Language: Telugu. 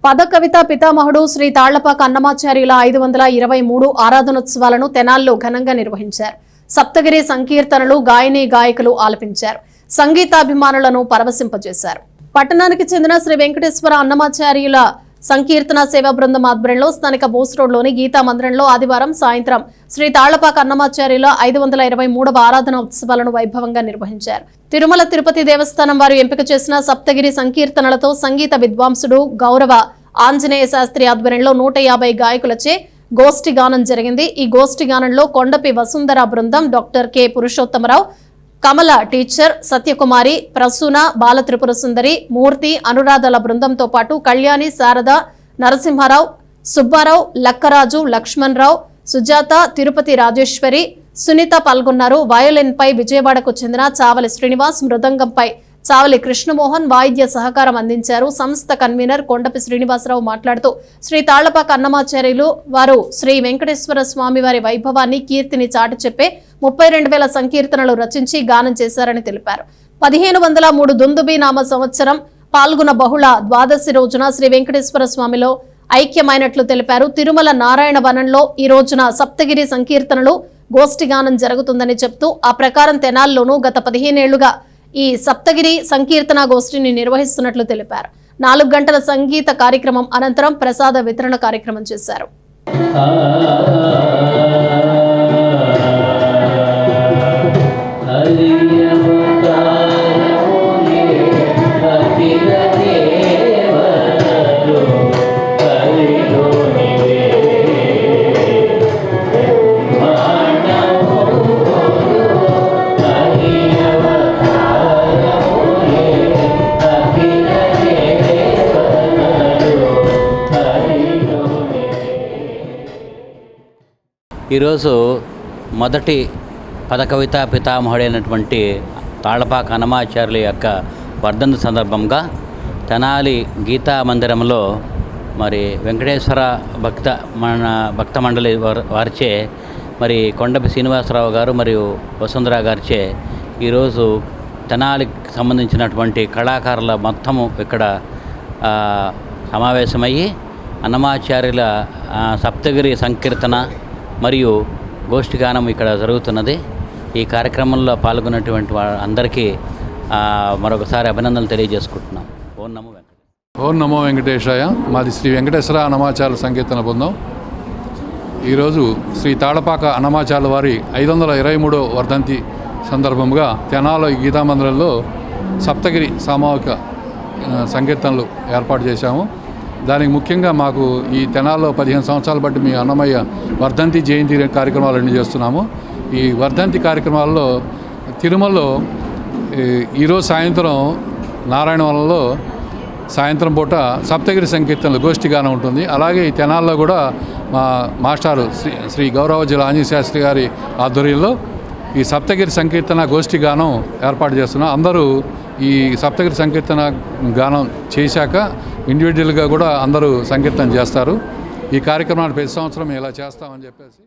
పద కవిత పితామహుడు శ్రీ తాళ్లపాక అన్నమాచార్యుల 523 ఆరాధనోత్సవాలను తెనాల్లో ఘనంగా నిర్వహించారు. సప్తగిరి సంకీర్తనలు గాయని గాయకులు ఆలపించారు. సంగీతాభిమానులను పరవశింపజేశారు. పట్టణానికి చెందిన శ్రీ వెంకటేశ్వర అన్నమాచార్యుల సంకీర్తన సేవా బృందం ఆధ్వర్యంలో స్థానిక బోస్ రోడ్లోని గీతా మందిరంలో ఆదివారం సాయంత్రం శ్రీ తాళ్లపాక అన్నమాచార్యుల 523వ ఆరాధన ఉత్సవాలను వైభవంగా నిర్వహించారు. తిరుమల తిరుపతి దేవస్థానం వారు ఎంపిక చేసిన సప్తగిరి సంకీర్తనలతో సంగీత విద్వాంసుడు గౌరవ ఆంజనేయ శాస్త్రి ఆధ్వర్యంలో 150 గాయకులచే గోష్ఠి గానం జరిగింది. ఈ గోష్ఠి గానంలో కొండపి వసుంధర బృందం, డాక్టర్ కె పురుషోత్తమరావు, కమల టీచర్, సత్యకుమారి, ప్రసూన, బాలత్రిపుర సుందరి, మూర్తి, అనురాధల బృందంతో పాటు కళ్యాణి, శారద, నరసింహారావు, సుబ్బారావు, లక్కరాజు, లక్ష్మణరావు, సుజాత, తిరుపతి రాజేశ్వరి, సునీత పాల్గొన్నారు. వయోలిన్ పై విజయవాడకు చెందిన చావలి శ్రీనివాస్, మృదంగంపై చావలి కృష్ణమోహన్ వాయిద్య సహకారం అందించారు. సంస్థ కన్వీనర్ కొండపి శ్రీనివాసరావు మాట్లాడుతూ శ్రీ తాళ్లపాక అన్నమాచార్యులు వారు శ్రీ వెంకటేశ్వర స్వామి వారి వైభవాన్ని, కీర్తిని చాటి చెప్పే 32,000 సంకీర్తనలు రచించి గానం చేశారని తెలిపారు. 1503 దుందుబి నామ సంవత్సరం పాల్గొన బహుళ ద్వాదశి రోజున శ్రీ వెంకటేశ్వర స్వామిలో ఐక్యమైనట్లు తెలిపారు. తిరుమల నారాయణ వనంలో ఈ రోజున సప్తగిరి సంకీర్తనలు గోష్ఠి గానం జరుగుతుందని చెప్తూ ఆ ప్రకారం తెనాల్లోనూ గత 15 ఏళ్లుగా ఈ సప్తగిరి సంకీర్తన గోష్ఠిని నిర్వహిస్తున్నట్లు తెలిపారు. 4 గంటల సంగీత కార్యక్రమం అనంతరం ప్రసాద వితరణ కార్యక్రమం చేశారు. ఈరోజు మొదటి పదకవిత పితామహుడైనటువంటి తాళ్లపాక అన్నమాచార్యుల యొక్క వర్ధంతి సందర్భంగా తెనాలి గీతా మందిరంలో మరి వెంకటేశ్వర భక్త మండలి వారిచే మరి కొండపి శ్రీనివాసరావు గారు మరియు వసుంధర గారిచే ఈరోజు తెనాలికి సంబంధించినటువంటి కళాకారుల మొత్తము ఇక్కడ సమావేశమయ్యి అన్నమాచార్యుల సప్తగిరి సంకీర్తన మరియు గోష్ఠిగానం ఇక్కడ జరుగుతున్నది. ఈ కార్యక్రమంలో పాల్గొన్నటువంటి అందరికీ మరొకసారి అభినందనలు తెలియజేసుకుంటున్నాం. ఓం నమో వెంకటేశాయ. మాది శ్రీ వెంకటేశ్వర అన్నమాచార్యుల సంకీర్తన బృందం. ఈరోజు శ్రీ తాళ్లపాక అన్నమాచార్యుల వారి 523వ వర్ధంతి సందర్భంగా తెనాలి గీతామందిరంలో సప్తగిరి సామూహిక సంకీర్తనలు ఏర్పాటు చేశాము. దానికి ముఖ్యంగా మాకు ఈ తెనాల్లో 15 సంవత్సరాలు బట్టి మీ అన్నమయ్య వర్ధంతి జయంతి కార్యక్రమాలన్నీ చేస్తున్నాము. ఈ వర్ధంతి కార్యక్రమాల్లో తిరుమలలో ఈరోజు సాయంత్రం నారాయణవనంలో సాయంత్రం పూట సప్తగిరి సంకీర్తనలు గోష్ఠిగానం ఉంటుంది. అలాగే ఈ తెనాల్లో కూడా మా మాస్టారు శ్రీ గౌరవ ఆంజనేయ శాస్త్రి గారి ఆధ్వర్యంలో ఈ సప్తగిరి సంకీర్తన గోష్ఠిగానం ఏర్పాటు చేస్తున్నాం. అందరూ ఈ సప్తగిరి సంకీర్తన గానం చేశాక ఇండివిజువల్గా కూడా అందరూ సంకీర్తన చేస్తారు. ఈ కార్యక్రమాన్ని ప్రతి సంవత్సరం ఇలా చేస్తామని చెప్పేసి